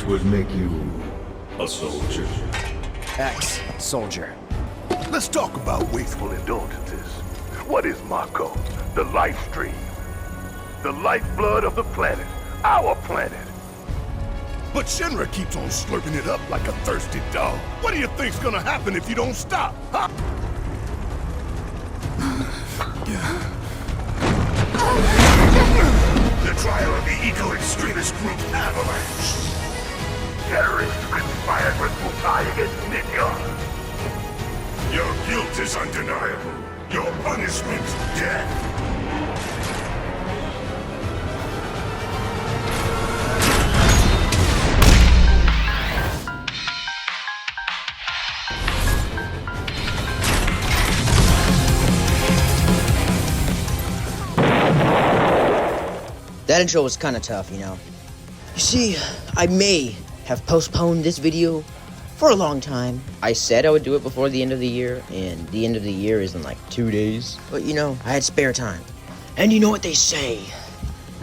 which would make you a soldier. Ex-soldier. Let's talk about wasteful indulgences. What is Mako? The life stream. The lifeblood of the planet. Our planet. But Shinra keeps on slurping it up like a thirsty dog. What do you think's gonna happen if you don't stop, huh? The trial of the eco-extremist group Avalanche. Terrorists conspired with Mutai against Midgar. Your guilt is undeniable. Your punishment, death. That intro was kind of tough, you know. You see, I may have postponed this video for a long time. I said I would do it before the end of the year, and the end of the year is in like 2 days. But you know, I had spare time. And you know what they say,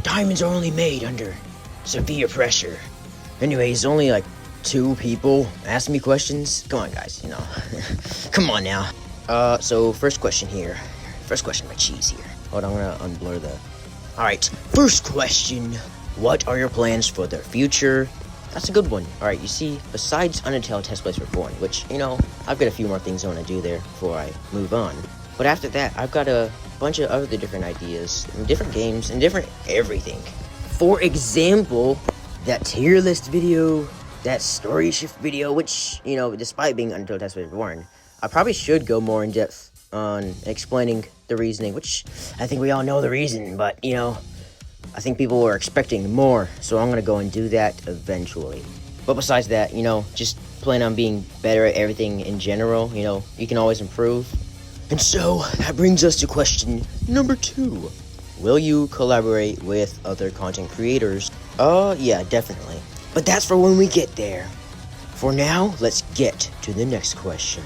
diamonds are only made under severe pressure. Anyways, only like 2 people asked me questions. Come on, guys, you know. Come on now. So first question here. First question, my cheese here. Hold on, I'm gonna unblur the... Alright, first question. What are your plans for the future? That's a good one. Alright, you see, besides Undertale Test Plays Reborn, which, you know, I've got a few more things I want to do there before I move on. But after that, I've got a bunch of other different ideas, and different games, and different everything. For example, that tier list video, that story shift video, which, you know, despite being Undertale Test Plays Reborn, I probably should go more in depth on explaining the reasoning, which I think we all know the reason, but, you know, I think people were expecting more, so I'm gonna go and do that eventually. But besides that, you know, just plan on being better at everything in general. You know, you can always improve. And so, that brings us to question number 2. Will you collaborate with other content creators? Yeah, definitely. But that's for when we get there. For now, let's get to the next question.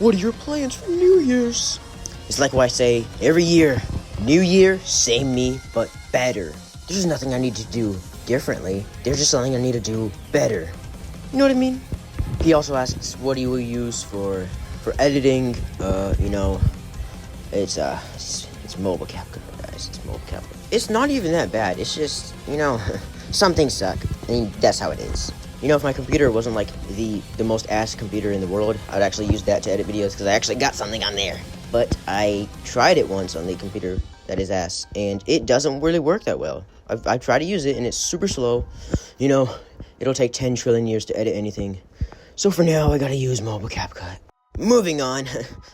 What are your plans for New Year's? It's like what I say every year. New year, same me, but better. There's nothing I need to do differently. There's just something I need to do better. You know what I mean? He also asks, what do you use for editing? You know, it's mobile CapCut, guys. It's mobile CapCut. It's not even that bad. It's just, you know, some things suck. I mean, that's how it is. You know, if my computer wasn't like the most ass computer in the world, I'd actually use that to edit videos because I actually got something on there. But I tried it once on the computer that is ass, and it doesn't really work that well. I've tried to use it, and it's super slow. You know, it'll take 10 trillion years to edit anything. So for now, I gotta use mobile CapCut. Moving on,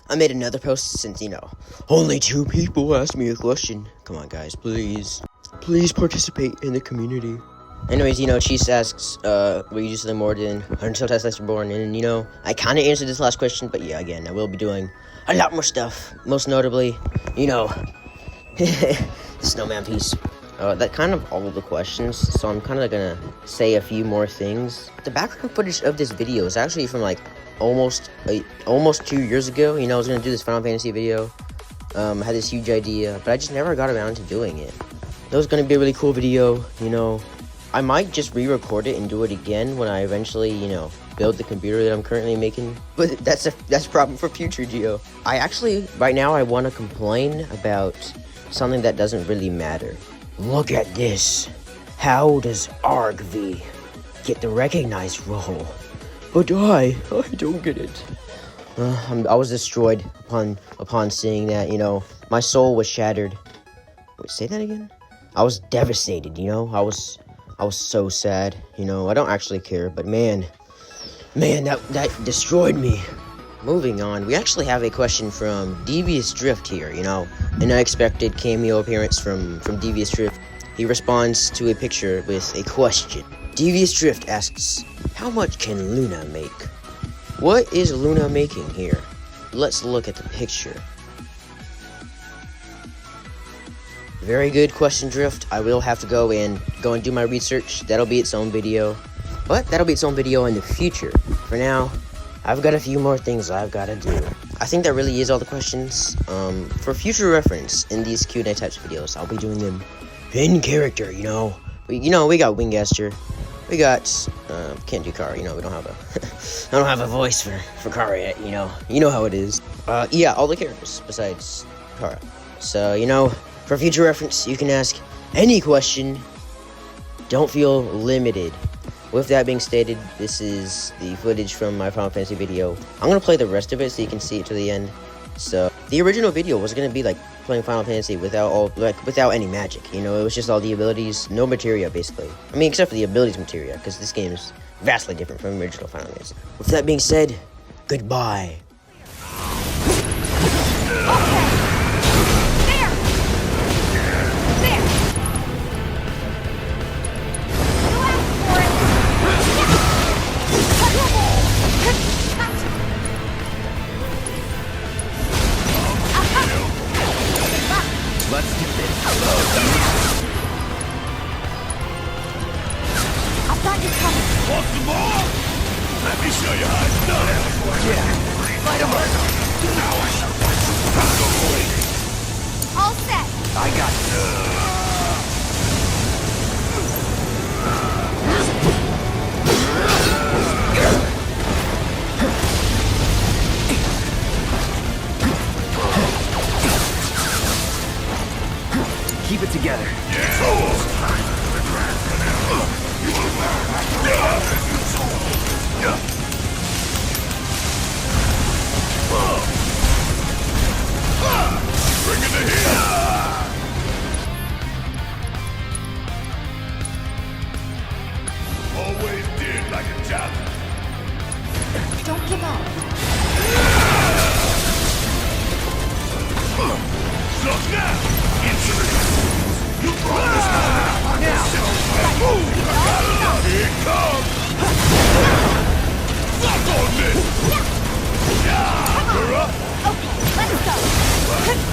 I made another post since, you know, only 2 people asked me a question. Come on, guys, please. Please participate in the community. Anyways, you know, Cheese asks, will you do something more than Undertale Test Plays Reborn? And, you know, I kind of answered this last question, but yeah, again, I will be doing a lot more stuff. Most notably, you know, the snowman piece. That kind of all of the questions, so I'm kind of gonna say a few more things. The background footage of this video is actually from, like, almost 2 years ago. You know, I was gonna do this Final Fantasy video. I had this huge idea, but I just never got around to doing it. That was gonna be a really cool video, you know. I might just re-record it and do it again when I eventually, you know, build the computer that I'm currently making. But that's a problem for future, Geo. I actually, right now, I want to complain about something that doesn't really matter. Look at this. How does ArgV get the recognized role? But I don't get it. I was destroyed upon seeing that, you know. My soul was shattered. Wait, say that again? I was devastated, you know. I was so sad, you know. I don't actually care, but man, that destroyed me. Moving on, we actually have a question from Devious Drift here, you know. An unexpected cameo appearance from Devious Drift. He responds to a picture with a question. Devious Drift asks, how much can Luna make? What is Luna making here? Let's look at the picture. Very good question, Drift. I will have to go and do my research. That'll be its own video. But that'll be its own video in the future. For now, I've got a few more things I've got to do. I think that really is all the questions. For future reference in these Q&A types of videos, I'll be doing them in character, you know. We got Wingaster. We got can't do Kara. You know, we don't have a I don't have a voice for Kara yet. You know how it is. Yeah, all the characters besides Kara. So you know, for future reference, you can ask any question. Don't feel limited. With that being stated, this is the footage from my Final Fantasy video. I'm gonna play the rest of it so you can see it to the end. So the original video was gonna be like playing Final Fantasy without any magic. You know, it was just all the abilities, no materia basically. I mean, except for the abilities materia, because this game is vastly different from the original Final Fantasy. With that being said, goodbye. Let's do this. I've got you covered. Want some more? Let me show you how it's done. Yeah. Light 'em up. All set. I got you. Keep it together. Bring it to here. Always did like a challenge. Don't give up. Look now. You brought this moment now. Here it comes. Suck on this. You're up. Okay, let's go. Heads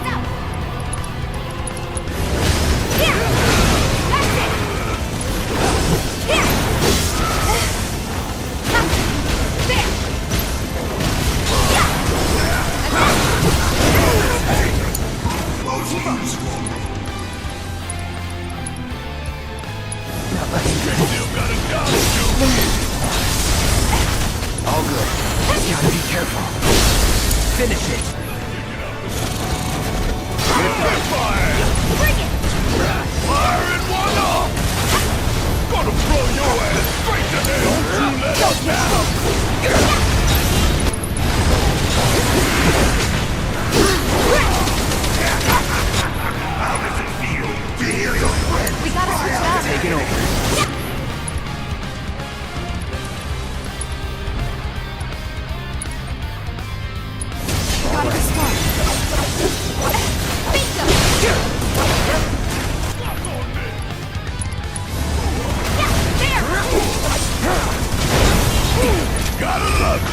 up. Here. That's it. Here. There. Still got a job to do. All good. Gotta be careful. Finish it. Fire! Bring it. Fire in one off! Gonna blow your ass straight to hell! Don't you let us down! How does it feel to hear your friend? We gotta switch it up. Take it over. Gotta be smart. Bingo. Suck on this! There. Gotta love it!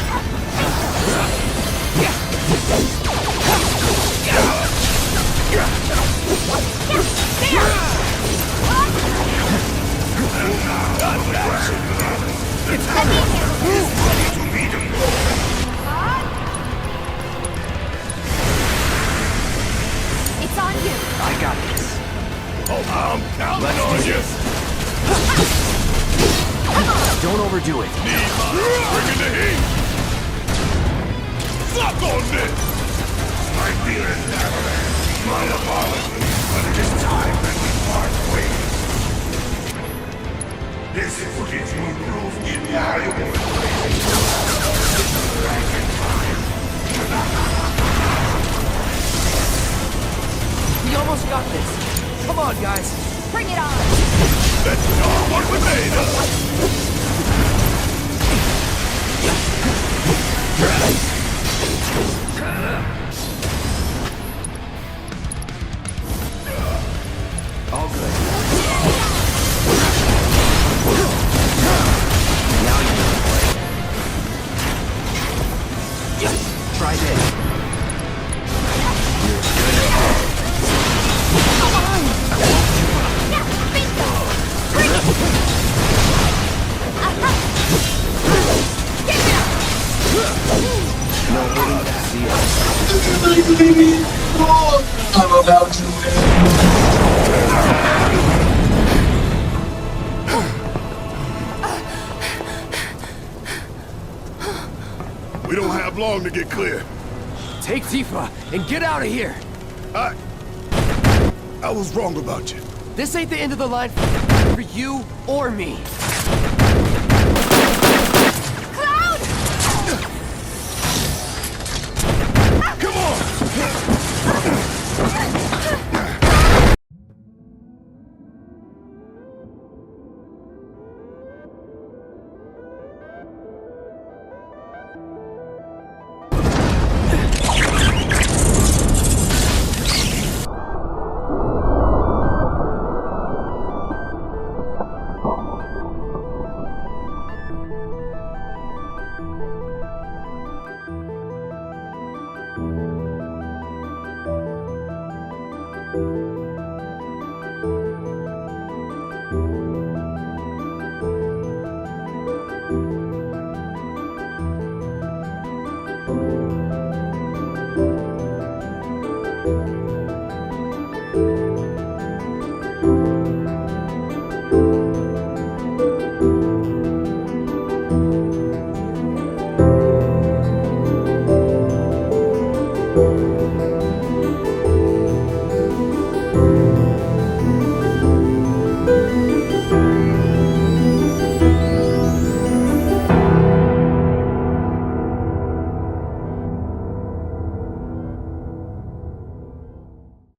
It's on you. I got this. Oh, I'm counting on you! Don't overdo it. Bring in the heat! Suck on this! My dearest Avalanche, my apologies, but it is time that we part ways. This footage will prove invaluable rank and time. We almost got this. Come on, guys. Bring it on. Let's show what we're made of! All good. Now you know. Try this. Come on. Bingo. Bring it. Get it up. No hurry. See ya. I'm about to win. We don't have long to get clear. Take Tifa and get out of here. I was wrong about you. This ain't the end of the line for you or me.